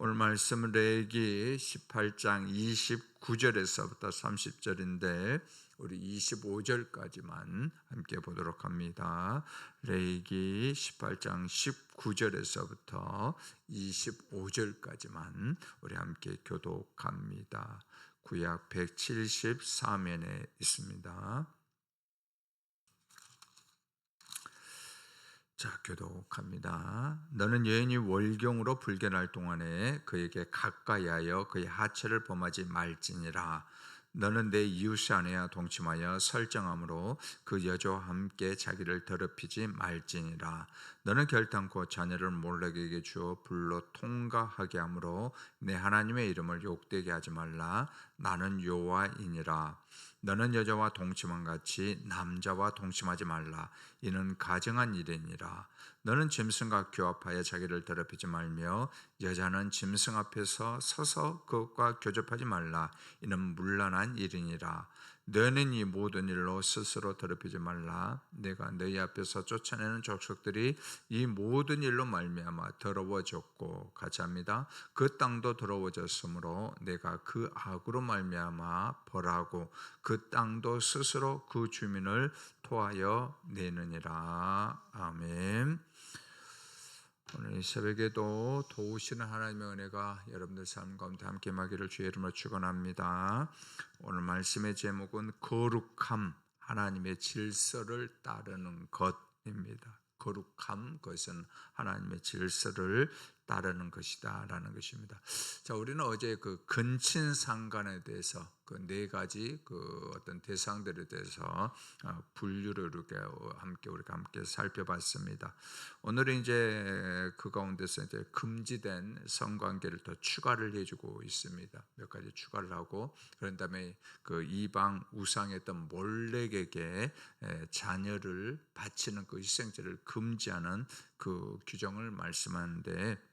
오늘 말씀은 레위기 18장 29절에서부터 30절인데 우리 25절까지만 함께 보도록 합니다. 레위기 18장 19절에서부터 25절까지만 우리 함께 교독합니다. 구약 173면에 있습니다. 자, 교독합니다. 너는 여인이 월경으로 불견할 동안에 그에게 가까이하여 그의 하체를 범하지 말지니라. 너는 내 이웃의 아내와 동침하여 설정함으로 그 여자와 함께 자기를 더럽히지 말지니라. 너는 결단코 자녀를 몰락에게 주어 불로 통과하게 하므로 내 하나님의 이름을 욕되게 하지 말라. 나는 여호와이니라. 너는 여자와 동침한 같이 남자와 동침하지 말라. 이는 가증한 일이니라. 너는 짐승과 교합하여 자기를 더럽히지 말며 여자는 짐승 앞에서 서서 그것과 교접하지 말라. 이는 문란한 일이니라. 너는 이 모든 일로 스스로 더럽히지 말라. 내가 너희 앞에서 쫓아내는 족속들이 이 모든 일로 말미암아 더러워졌고 같이 합니다. 그 땅도 더러워졌으므로 내가 그 악으로 말미암아 벌하고 그 땅도 스스로 그 주민을 토하여 내느니라. 아멘. 오늘 이 새벽에도 도우시는 하나님의 은혜가 여러분들 삶 가운데 함께 임하기를 주의 이름으로 축원합니다. 오늘 말씀의 제목은 거룩함, 하나님의 질서를 따르는 것입니다. 거룩함, 그것은 하나님의 질서를 따르는 것이다 라는 것입니다. 자, 우리는 어제 그 근친상간에 대해서 그 네 가지 그 어떤 대상들에 대해서 분류를 이렇게 우리가 함께 살펴봤습니다. 오늘은 이제 그 가운데서 이제 금지된 성관계를 더 추가를 해주고 있습니다. 몇 가지 추가를 하고 그런 다음에 그 이방 우상했던 몰렉에게 자녀를 바치는 그 희생제를 금지하는 그 규정을 말씀하는데,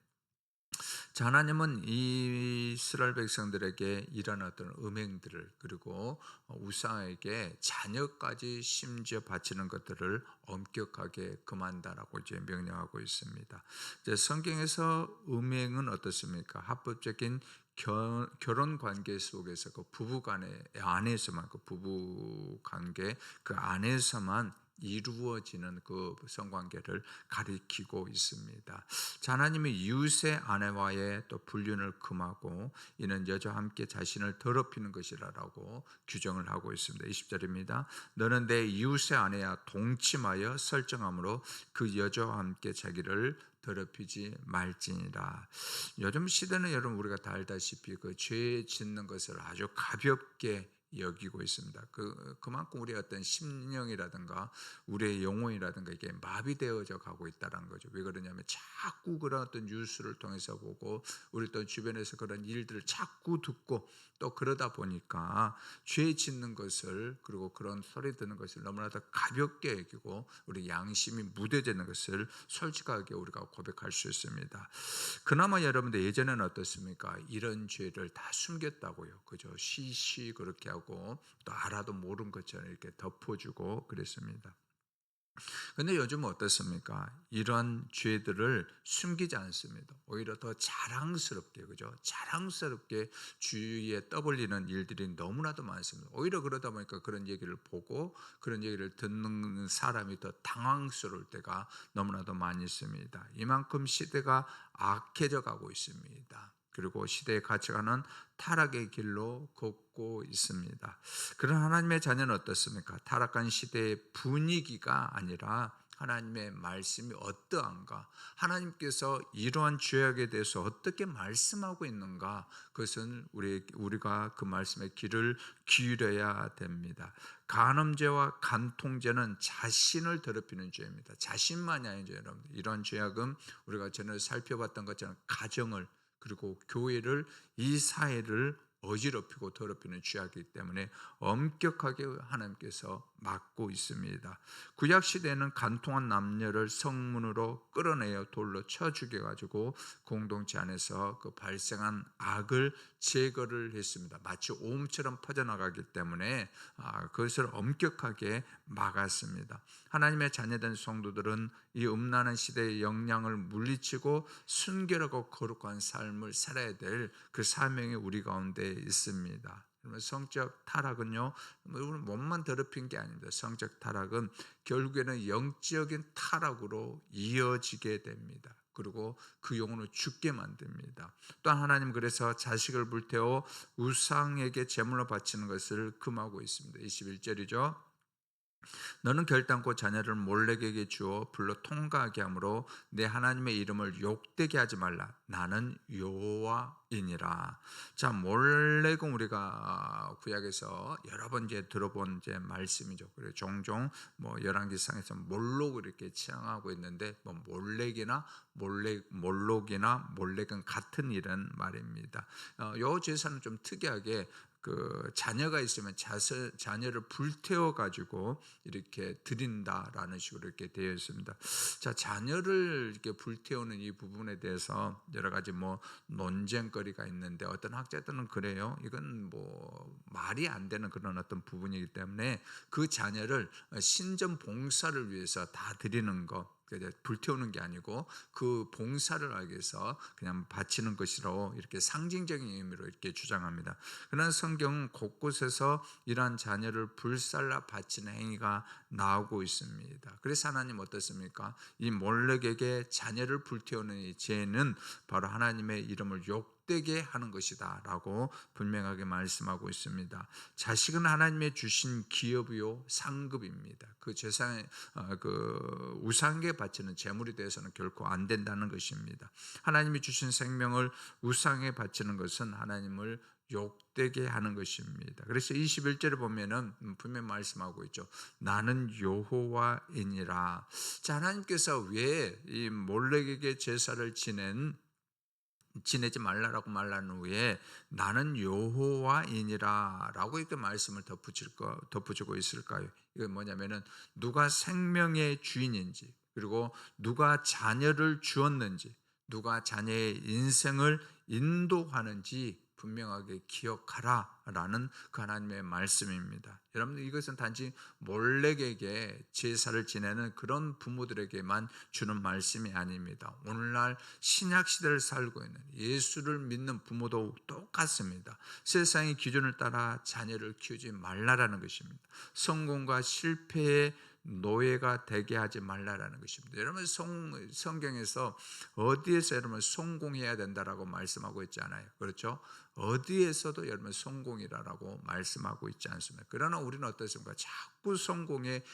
자, 하나님은 이스라엘 백성들에게 이런 어떤 음행들을 그리고 우상에게 자녀까지 심지어 바치는 것들을 엄격하게 금한다라고 이제 명령하고 있습니다. 이제 성경에서 음행은 어떻습니까? 합법적인 결혼 관계 속에서 그 부부 간의 안에서만 그 부부 관계 그 안에서만 이루어지는 그 성관계를 가리키고 있습니다. 자, 하나님이 이웃의 아내와의 또 불륜을 금하고 이는 여자와 함께 자신을 더럽히는 것이라고 규정을 하고 있습니다. 20절입니다. 너는 내 이웃의 아내와 동침하여 설정함으로 그 여자와 함께 자기를 더럽히지 말지니라. 요즘 시대는 여러분 우리가 다 알다시피 그 죄 짓는 것을 아주 가볍게 여기고 있습니다. 그만큼 우리의 어떤 심령이라든가 우리의 영혼이라든가 이게 마비되어져 가고 있다는 거죠. 왜 그러냐면 자꾸 그런 어떤 뉴스를 통해서 보고 우리 또 주변에서 그런 일들을 자꾸 듣고 또 그러다 보니까 죄 짓는 것을 그리고 그런 소리 듣는 것을 너무나도 가볍게 여기고 우리 양심이 무뎌지는 것을 솔직하게 우리가 고백할 수 있습니다. 그나마 여러분들 예전에는 어떻습니까? 이런 죄를 다 숨겼다고요. 그죠? 시시 그렇게 하고 또 알아도 모른 것처럼 이렇게 덮어주고 그랬습니다. 그런데 요즘은 어떻습니까? 이런 죄들을 숨기지 않습니다. 오히려 더 자랑스럽게, 그죠? 자랑스럽게 주위에 떠벌리는 일들이 너무나도 많습니다. 오히려 그러다 보니까 그런 얘기를 보고 그런 얘기를 듣는 사람이 더 당황스러울 때가 너무나도 많이 있습니다. 이만큼 시대가 악해져 가고 있습니다. 그리고 시대의 가치관은 타락의 길로 걷고 있습니다. 그런 하나님의 자녀는 어떻습니까? 타락한 시대의 분위기가 아니라 하나님의 말씀이 어떠한가, 하나님께서 이러한 죄악에 대해서 어떻게 말씀하고 있는가, 그것은 우리가 그 말씀의 귀를 기울여야 됩니다. 간음죄와 간통죄는 자신을 더럽히는 죄입니다. 자신만이 아니죠, 여러분. 이러한 죄악은 우리가 전에 살펴봤던 것처럼 가정을 그리고 교회를, 이 사회를 어지럽히고 더럽히는 죄악이기 때문에 엄격하게 하나님께서 막고 있습니다. 구약 시대에는 간통한 남녀를 성문으로 끌어내어 돌로 쳐 죽여가지고 공동체 안에서 그 발생한 악을 제거를 했습니다. 마치 오음처럼 퍼져나가기 때문에 그것을 엄격하게 막았습니다. 하나님의 자녀된 성도들은 이 음란한 시대의 영향을 물리치고 순결하고 거룩한 삶을 살아야 될 그 사명이 우리 가운데 있습니다. 성적 타락은요, 몸만 더럽힌 게 아닙니다. 성적 타락은 결국에는 영적인 타락으로 이어지게 됩니다. 그리고 그 영혼을 죽게 만듭니다. 또한 하나님 그래서 자식을 불태워 우상에게 제물로 바치는 것을 금하고 있습니다. 21절이죠. 너는 결단코 자녀를 몰렉에게 주어 불러 통과하게 하므로 내 하나님의 이름을 욕되게 하지 말라. 나는 여호와이니라. 자, 몰렉은 우리가 구약에서 여러 번 이제 들어본 이제 말씀이죠. 그리고 종종 뭐 열왕기상에서 몰록을 이렇게 지향하고 있는데 뭐 몰록이나 몰렉은 같은 이런 말입니다. 요 제사는 좀 특이하게 그 자녀가 있으면 자녀를 불태워 가지고 이렇게 드린다라는 식으로 이렇게 되어 있습니다. 자, 자녀를 이렇게 불태우는 이 부분에 대해서 여러 가지 뭐 논쟁거리가 있는데 어떤 학자들은 그래요. 이건 뭐 말이 안 되는 그런 어떤 부분이기 때문에 그 자녀를 신전 봉사를 위해서 다 드리는 것, 불태우는 게 아니고 그 봉사를 하기 위해서 그냥 바치는 것이라고 이렇게 상징적인 의미로 이렇게 주장합니다. 그러나 성경은 곳곳에서 이러한 자녀를 불살라 바치는 행위가 나오고 있습니다. 그래서 하나님 어떻습니까? 이 몰렉에게 자녀를 불태우는 이 죄는 바로 하나님의 이름을 욕되게 하는 것이다 라고 분명하게 말씀하고 있습니다. 자식은 하나님의 주신 기업이요 상급입니다. 그 제사에 그 우상에게 바치는 제물에 대해서는 결코 안 된다는 것입니다. 하나님이 주신 생명을 우상에 바치는 것은 하나님을 욕되게 하는 것입니다. 그래서 21절에 보면은 분명히 말씀하고 있죠. 나는 여호와이니라. 자, 하나님께서 왜 이 몰렉에게 제사를 지내지 말라라고 말한 후에 나는 여호와이니라 라고 이렇게 말씀을 덧붙이고 있을까요? 이건 뭐냐면은 누가 생명의 주인인지, 그리고 누가 자녀를 주었는지, 누가 자녀의 인생을 인도하는지 분명하게 기억하라 라는 그 하나님의 말씀입니다. 여러분들, 이것은 단지 몰렉에게 제사를 지내는 그런 부모들에게만 주는 말씀이 아닙니다. 오늘날 신약시대를 살고 있는 예수를 믿는 부모도 똑같습니다. 세상의 기준을 따라 자녀를 키우지 말라라는 것입니다. 성공과 실패의 노예가 되게 하지 말라라는 것입니다. 여러분, 성경에서 어디에서 여러분 성공해야 된다라고 말씀하고 있지 않아요. 그렇죠? 어디에서도 여러분 성공이라고 말씀하고 있지 않습니다. 그러나 우리는 어떻습니까? 자꾸 성공에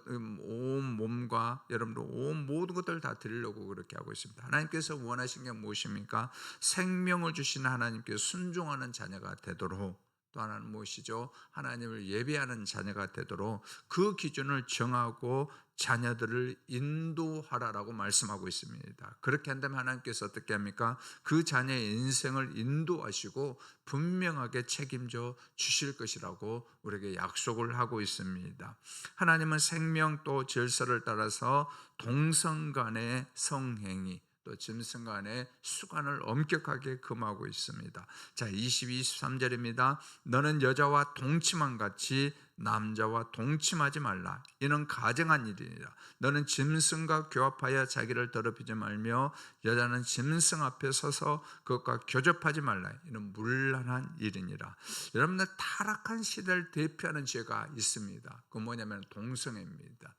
온 몸과 여러분들 온 모든 것들을 다 드리려고 그렇게 하고 있습니다. 하나님께서 원하신 게 무엇입니까? 생명을 주신 하나님께 순종하는 자녀가 되도록, 또 하나는 무엇이죠? 하나님을 예배하는 자녀가 되도록 그 기준을 정하고 자녀들을 인도하라라고 말씀하고 있습니다. 그렇게 한다면 하나님께서 어떻게 합니까? 그 자녀의 인생을 인도하시고 분명하게 책임져 주실 것이라고 우리에게 약속을 하고 있습니다. 하나님은 생명 또 질서를 따라서 동성 간의 성행위, 또 짐승 간의 수간을 엄격하게 금하고 있습니다. 자, 22, 23절입니다. 너는 여자와 동침한 같이 남자와 동침하지 말라. 이는 가증한 일이니라. 너는 짐승과 교합하여 자기를 더럽히지 말며 여자는 짐승 앞에 서서 그것과 교접하지 말라. 이는 문란한 일이니라. 여러분들, 타락한 시대를 대표하는 죄가 있습니다. 그건 뭐냐면 동성애입니다.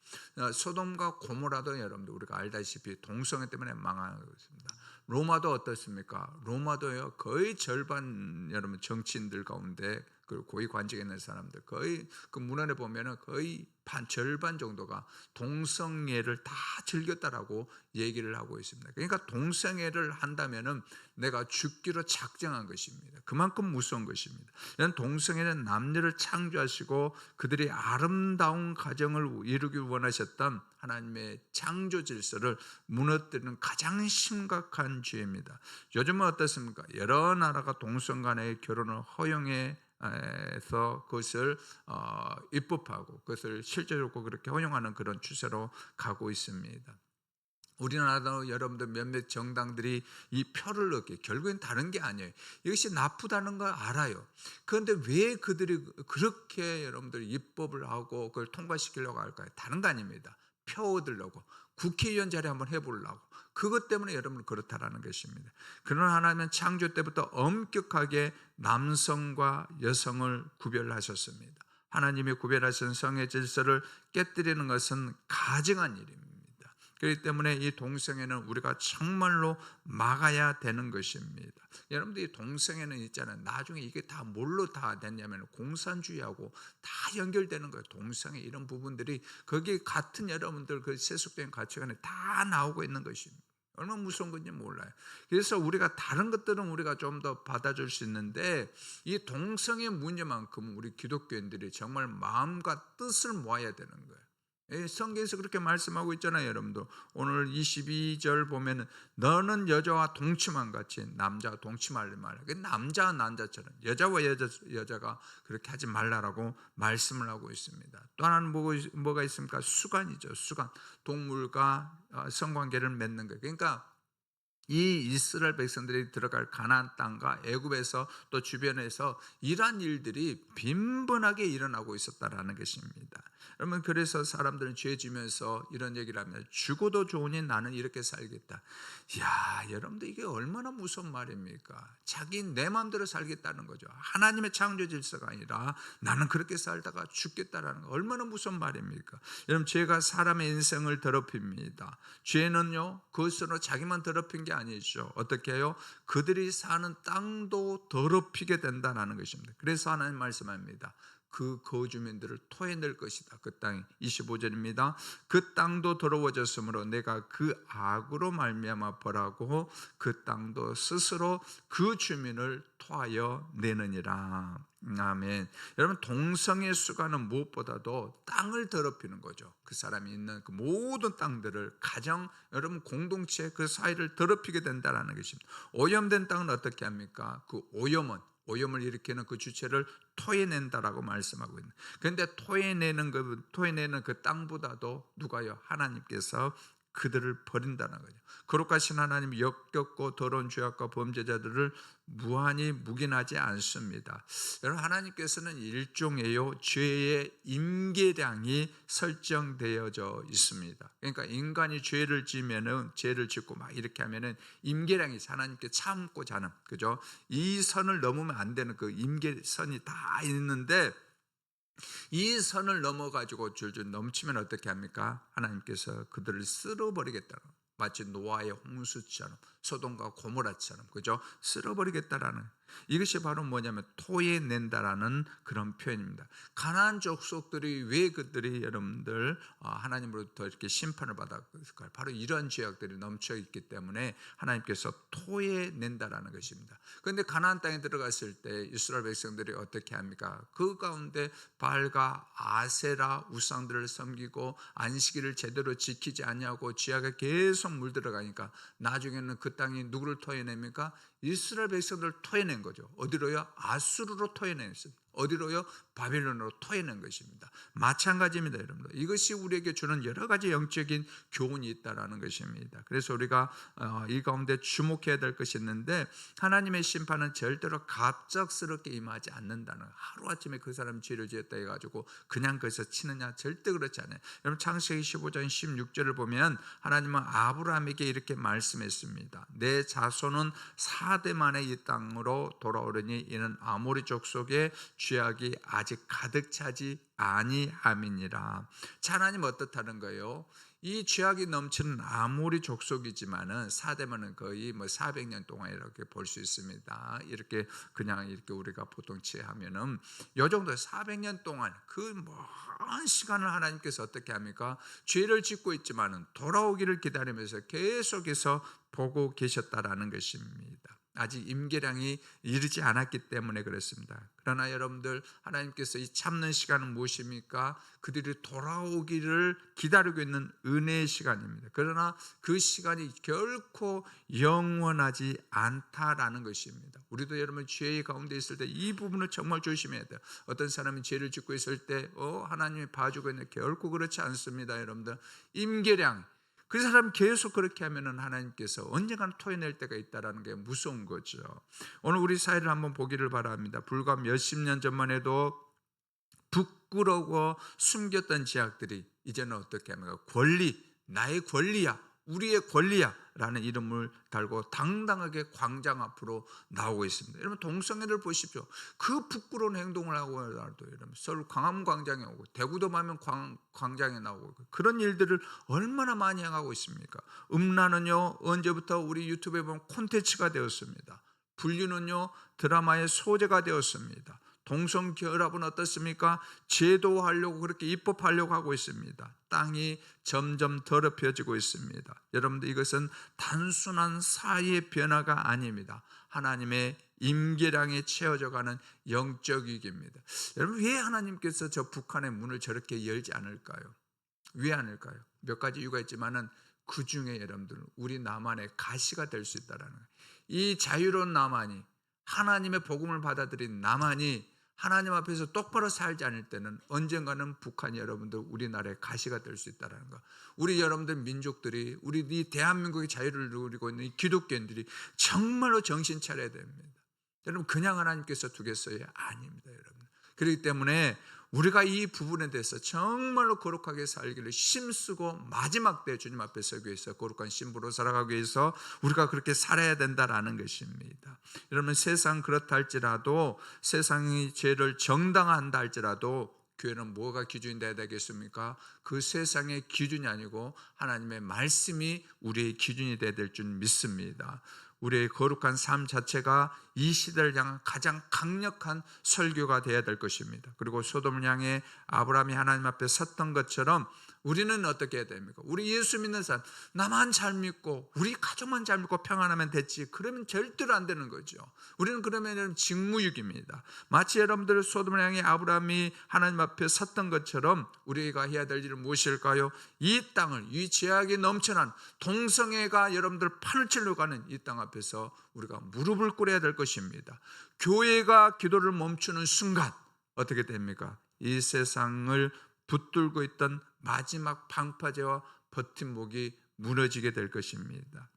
소돔과 고모라도 여러분들 우리가 알다시피 동성애 때문에 망하고 있습니다. 로마도 어떻습니까? 로마도요, 거의 절반 여러분 정치인들 가운데 그리고 고위 관직에 있는 사람들 거의 그 문헌에 보면은 거의 절반 정도가 동성애를 다 즐겼다라고 얘기를 하고 있습니다. 그러니까 동성애를 한다면은 내가 죽기로 작정한 것입니다. 그만큼 무서운 것입니다. 이런 동성애는 남녀를 창조하시고 그들이 아름다운 가정을 이루기 원하셨던 하나님의 창조 질서를 무너뜨리는 가장 심각한 죄입니다. 요즘은 어떻습니까? 여러 나라가 동성 간의 결혼을 허용해 에서 그것을 입법하고 그것을 실제적으로 그렇게 허용하는 그런 추세로 가고 있습니다. 우리나라도 여러분들 몇몇 정당들이 이 표를 얻기 결국엔 다른 게 아니에요. 이것이 나쁘다는 걸 알아요. 그런데 왜 그들이 그렇게 여러분들 입법을 하고 그걸 통과시키려고 할까요? 다른 거 아닙니다. 표 얻으려고 국회의원 자리 한번 해보려고 그것 때문에 여러분 그렇다라는 것입니다. 그러나 하나님은 창조 때부터 엄격하게 남성과 여성을 구별하셨습니다. 하나님이 구별하신 성의 질서를 깨뜨리는 것은 가증한 일입니다. 그렇기 때문에 이 동성애는 우리가 정말로 막아야 되는 것입니다. 여러분들 이 동성애는 있잖아요. 나중에 이게 다 뭘로 다 됐냐면 공산주의하고 다 연결되는 거예요. 동성애 이런 부분들이 거기 같은 여러분들 그 세속된 가치관에 다 나오고 있는 것입니다. 얼마나 무서운 건지 몰라요. 그래서 우리가 다른 것들은 우리가 좀 더 받아줄 수 있는데 이 동성애 문제만큼 우리 기독교인들이 정말 마음과 뜻을 모아야 되는 거예요. 성경에서 그렇게 말씀하고 있잖아요. 여러분도 오늘 22절 보면은 너는 여자와 동침한 같이 남자와 동침하지 말라. 남자와 남자처럼 여자와 여자가 그렇게 하지 말라라고 말씀을 하고 있습니다. 또 하나는 뭐가 있습니까? 수간이죠. 수간. 동물과 성관계를 맺는 거예요. 그러니까 이 이스라엘 백성들이 들어갈 가나안 땅과 애굽에서 또 주변에서 이러한 일들이 빈번하게 일어나고 있었다라는 것입니다. 여러분 그래서 사람들은 죄 지면서 이런 얘기를 합니다. 죽어도 좋으니 나는 이렇게 살겠다. 이야, 여러분들 이게 얼마나 무서운 말입니까? 자기 내 마음대로 살겠다는 거죠. 하나님의 창조 질서가 아니라 나는 그렇게 살다가 죽겠다라는 거 얼마나 무서운 말입니까? 여러분 죄가 사람의 인생을 더럽힙니다. 죄는요 그것으로 자기만 더럽힌 게 아니죠. 어떻게 해요? 그들이 사는 땅도 더럽히게 된다는 것입니다. 그래서 하나님 말씀합니다. 그 거주민들을 토해낼 것이다. 그 땅이 25절입니다. 그 땅도 더러워졌으므로 내가 그 악으로 말미암아 벌하고 그 땅도 스스로 그 주민을 토하여 내느니라. 아멘. 여러분 동성애 수가는 무엇보다도 땅을 더럽히는 거죠. 그 사람이 있는 그 모든 땅들을 가정 여러분 공동체 그 사이를 더럽히게 된다는 것입니다. 오염된 땅은 어떻게 합니까? 그 오염을 일으키는 그 주체를 토해낸다라고 말씀하고 있는. 그런데 토해내는 그 땅보다도 누가요? 하나님께서 그들을 버린다는 거죠. 거룩하신 하나님 역겹고 더러운 죄악과 범죄자들을 무한히 묵인하지 않습니다. 여러분 하나님께서는 일종의 죄의 임계량이 설정되어져 있습니다. 그러니까 인간이 죄를 지면은 죄를 짓고 막 이렇게 하면은 임계량이 하나님께 참고자 하는 그죠? 이 선을 넘으면 안 되는 그 임계선이 다 있는데 이 선을 넘어가지고 줄줄 넘치면 어떻게 합니까? 하나님께서 그들을 쓸어버리겠다는 마치 노아의 홍수처럼 소돔과 고모라처럼 그죠? 쓸어버리겠다라는 이것이 바로 뭐냐면 토해낸다라는 그런 표현입니다. 가나안 족속들이 왜 그들이 여러분들 하나님으로부터 이렇게 심판을 받았을까요? 바로 이러한 죄악들이 넘쳐 있기 때문에 하나님께서 토해낸다라는 것입니다. 그런데 가나안 땅에 들어갔을 때 이스라엘 백성들이 어떻게 합니까? 그 가운데 바알과 아세라 우상들을 섬기고 안식일을 제대로 지키지 않냐고 죄악에 계속 물들어가니까 나중에는 그 땅이 누구를 토해냅니까? 이스라엘 백성들을 토해낸 거죠. 어디로요? 아수르로 토해냈습니다. 어디로요? 바빌론으로 토해낸 것입니다. 마찬가지입니다, 여러분들. 이것이 우리에게 주는 여러 가지 영적인 교훈이 있다라는 것입니다. 그래서 우리가 이 가운데 주목해야 될 것이 있는데 하나님의 심판은 절대로 갑작스럽게 임하지 않는다는 하루아침에 그 사람 죄를 지었다 해가지고 그냥 거기서 치느냐 절대 그렇지 않아요. 여러분 창세기 15장 16절을 보면 하나님은 아브라함에게 이렇게 말씀했습니다. 내 자손은 4대 만에 이 땅으로 돌아오려니 이는 아모리 족속의 죄악이 아직 가득 차지 아니함이니라. 자, 하나님 어떻다는 거예요? 이 죄악이 넘치는 아모리 족속이지만은 사대면은 거의 뭐 400년 동안 이렇게 볼 수 있습니다. 이렇게 그냥 이렇게 우리가 보통 취하면은 요 정도 400년 동안 그 먼 시간을 하나님께서 어떻게 합니까? 죄를 짓고 있지만은 돌아오기를 기다리면서 계속해서 보고 계셨다라는 것입니다. 아직 임계량이 이르지 않았기 때문에 그렇습니다. 그러나 여러분들, 하나님께서 이 참는 시간은 무엇입니까? 그들이 돌아오기를 기다리고 있는 은혜의 시간입니다. 그러나 그 시간이 결코 영원하지 않다라는 것입니다. 우리도 여러분 죄의 가운데 있을 때 이 부분을 정말 조심해야 돼요. 어떤 사람이 죄를 짓고 있을 때 하나님이 봐주고 있는데 결코 그렇지 않습니다. 여러분들, 임계량, 그 사람 계속 그렇게 하면은 하나님께서 언젠가는 토해낼 때가 있다라는 게 무서운 거죠. 오늘 우리 사회를 한번 보기를 바랍니다. 불과 몇십 년 전만 해도 부끄러워 숨겼던 죄악들이 이제는 어떻게 합니까? 권리, 나의 권리야, 우리의 권리야 라는 이름을 달고 당당하게 광장 앞으로 나오고 있습니다. 여러분, 동성애를 보십시오. 그 부끄러운 행동을 하고 나도 여러분 서울 광화문광장에 오고 대구도 가면 광장에 나오고 그런 일들을 얼마나 많이 행하고 있습니까? 음란은요, 언제부터 우리 유튜브에 보면 콘텐츠가 되었습니다. 불륜은요, 드라마의 소재가 되었습니다. 동성결합은 어떻습니까? 제도화하려고 그렇게 입법하려고 하고 있습니다. 땅이 점점 더럽혀지고 있습니다. 여러분들, 이것은 단순한 사회의 변화가 아닙니다. 하나님의 임계량에 채워져가는 영적 위기입니다. 여러분, 왜 하나님께서 저 북한의 문을 저렇게 열지 않을까요? 왜 않을까요? 몇 가지 이유가 있지만은 그 중에 여러분들, 우리 남한의 가시가 될 수 있다라는 거예요. 이 자유로운 남한이, 하나님의 복음을 받아들인 남한이 하나님 앞에서 똑바로 살지 않을 때는 언젠가는 북한이 여러분들 우리나라의 가시가 될 수 있다는 거. 우리 여러분들 민족들이, 우리 이 대한민국의 자유를 누리고 있는 이 기독교인들이 정말로 정신 차려야 됩니다. 여러분, 그냥 하나님께서 두겠어요? 아닙니다, 여러분. 그렇기 때문에 우리가 이 부분에 대해서 정말로 거룩하게 살기를 힘쓰고 마지막 때 주님 앞에 서기 위해서 거룩한 신부로 살아가기 위해서 우리가 그렇게 살아야 된다라는 것입니다. 여러분, 세상 그렇다 할지라도, 세상이 죄를 정당화한다 할지라도 교회는 뭐가 기준이 되어야 되겠습니까? 그 세상의 기준이 아니고 하나님의 말씀이 우리의 기준이 되어야 될 줄 믿습니다. 우리의 거룩한 삶 자체가 이 시대를 향한 가장 강력한 설교가 되어야 될 것입니다. 그리고 소돔을 향해 아브라함이 하나님 앞에 섰던 것처럼 우리는 어떻게 해야 됩니까? 우리 예수 믿는 사람, 나만 잘 믿고 우리 가족만 잘 믿고 평안하면 됐지, 그러면 절대로 안 되는 거죠. 우리는 그러면 직무유기입니다. 마치 여러분들 소돔을 향해 아브라함이 하나님 앞에 섰던 것처럼 우리가 해야 될 일은 무엇일까요? 이 땅을, 이 죄악이 넘쳐난 동성애가 여러분들 판을 치러 가는 이 땅 앞에서 우리가 무릎을 꿇어야 될 것입니다. 교회가 기도를 멈추는 순간 어떻게 됩니까? 이 세상을 붙들고 있던 마지막 방파제와 버팀목이 무너지게 될 것입니다.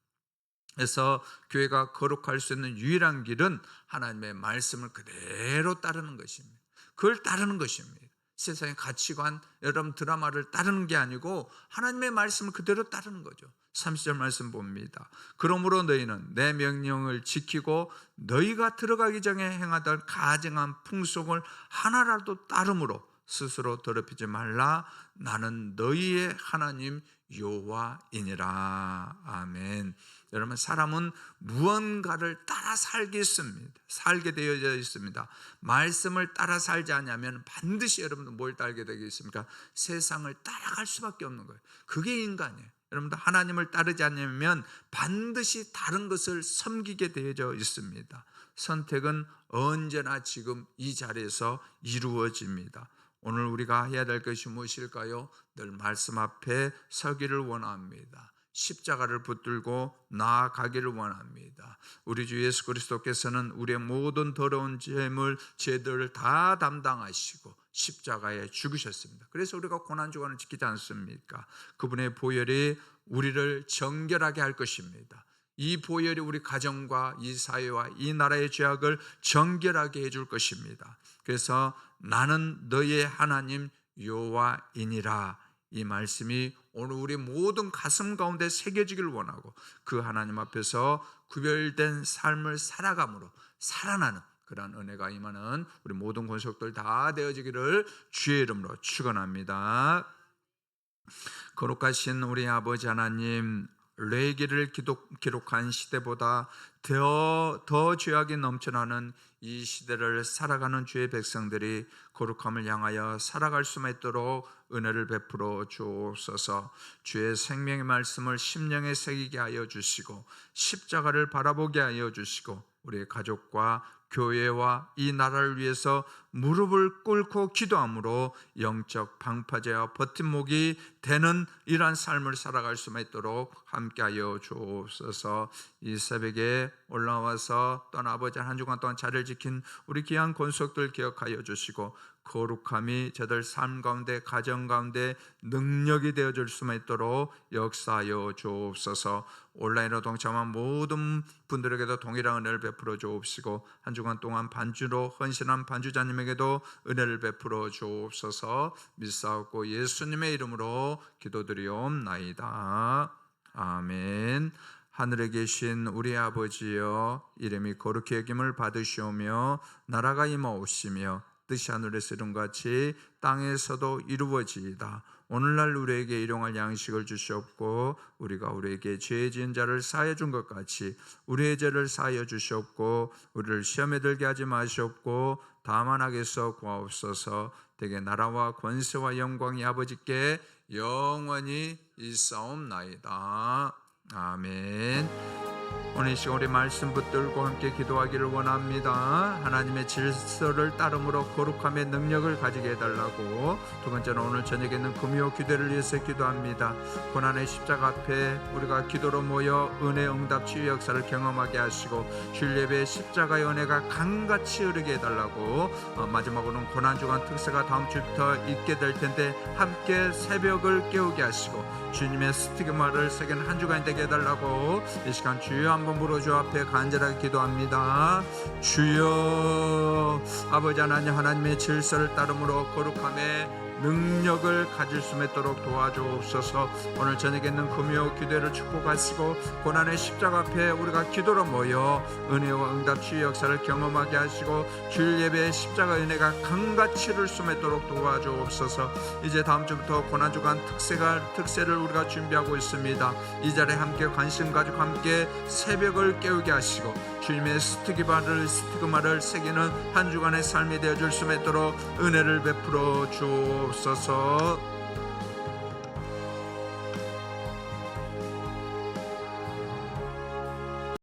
그래서 교회가 거룩할 수 있는 유일한 길은 하나님의 말씀을 그대로 따르는 것입니다. 그걸 따르는 것입니다. 세상의 가치관, 여러분 드라마를 따르는 게 아니고 하나님의 말씀을 그대로 따르는 거죠. 30절 말씀 봅니다. 그러므로 너희는 내 명령을 지키고 너희가 들어가기 전에 행하던 가증한 풍속을 하나라도 따름으로 스스로 더럽히지 말라. 나는 너희의 하나님 여호와이니라. 아멘. 여러분, 사람은 무언가를 따라 살게 되어져 있습니다. 말씀을 따라 살지 않으면 반드시 여러분들 뭘 따르게 되겠습니까? 세상을 따라갈 수밖에 없는 거예요. 그게 인간이에요. 여러분들, 하나님을 따르지 않으면 반드시 다른 것을 섬기게 되어져 있습니다. 선택은 언제나 지금 이 자리에서 이루어집니다. 오늘 우리가 해야 될 것이 무엇일까요? 늘 말씀 앞에 서기를 원합니다. 십자가를 붙들고 나아가기를 원합니다. 우리 주 예수 그리스도께서는 우리의 모든 더러운 죄들을 다 담당하시고 십자가에 죽으셨습니다. 그래서 우리가 고난주간을 지키지 않습니까? 그분의 보혈이 우리를 정결하게 할 것입니다. 이 보혈이 우리 가정과 이 사회와 이 나라의 죄악을 정결하게 해줄 것입니다. 그래서 나는 너의 하나님 여호와이니라, 이 말씀이 오늘 우리 모든 가슴 가운데 새겨지기를 원하고 그 하나님 앞에서 구별된 삶을 살아감으로 살아나는 그러한 은혜가 임하는 우리 모든 권속들 다 되어지기를 주의 이름으로 축원합니다. 거룩하신 우리 아버지 하나님, 레위기를 기록한 시대보다 더 죄악이 넘쳐나는 이 시대를 살아가는 주의 백성들이 거룩함을 향하여 살아갈 수만 있도록 은혜를 베풀어 주옵소서. 주의 생명의 말씀을 심령에 새기게 하여 주시고 십자가를 바라보게 하여 주시고 우리의 가족과 교회와 이 나라를 위해서 무릎을 꿇고 기도함으로 영적 방파제와 버팀목이 되는 이러한 삶을 살아갈 수만 있도록 함께하여 주옵소서. 이 새벽에 올라와서 떠난 아버지 한 주간 동안 자리를 지킨 우리 귀한 권속들 기억하여 주시고 거룩함이 저들 삶 가운데 가정 가운데 능력이 되어줄 수만 있도록 역사하여 주옵소서. 온라인으로 동참한 모든 분들에게도 동일한 은혜를 베풀어 주옵시고 한 주간 동안 반주로 헌신한 반주자님에게도 은혜를 베풀어 주옵소서. 믿사옵고 예수님의 이름으로 기도드리옵나이다. 아멘. 하늘에 계신 우리 아버지여, 이름이 거룩히 여김을 받으시오며 나라가 임하옵시며 뜻이 하늘에서 이룬같이 땅에서도 이루어지이다. 오늘날 우리에게 일용할 양식을 주시옵고 우리가 우리에게 죄 지은 자를 사하여 준 것 같이 우리의 죄를 사하여 주시옵고 우리를 시험에 들게 하지 마시옵고 다만 악에서 구하옵소서. 대개 나라와 권세와 영광이 아버지께 영원히 있사옵나이다. 아멘. 오늘 이 시간 우리 말씀 붙들고 함께 기도하기를 원합니다. 하나님의 질서를 따름으로 거룩함의 능력을 가지게 해달라고. 두 번째는 오늘 저녁에 있는 금요 기도를 위해서 기도합니다. 고난의 십자가 앞에 우리가 기도로 모여 은혜 응답 치유 역사를 경험하게 하시고 주일 예배의 십자가의 은혜가 강같이 흐르게 해달라고. 마지막으로는 고난주간 특세가 다음 주부터 있게 될 텐데 함께 새벽을 깨우게 하시고 주님의 스티그마를 새긴 한 주간이 되게 해달라고. 이 시간 주여 한번 부르 주 앞에 간절하게 기도합니다. 주여, 아버지 하나님, 하나님의 질서를 따름으로 거룩함에 능력을 가질 수 있도록 도와주옵소서. 오늘 저녁에 있는 금요 기도를 축복하시고 고난의 십자가 앞에 우리가 기도로 모여 은혜와 응답 치유 역사를 경험하게 하시고 주일 예배의 십자가 은혜가 강같이 흐를 수 있도록 도와주옵소서. 이제 다음 주부터 고난주간 특세를 우리가 준비하고 있습니다. 이 자리에 함께 관심 가지고 함께 새벽을 깨우게 하시고 주님의 스티그마를 새기는 한 주간의 삶이 되어줄 수 있도록 은혜를 베풀어 주옵소서.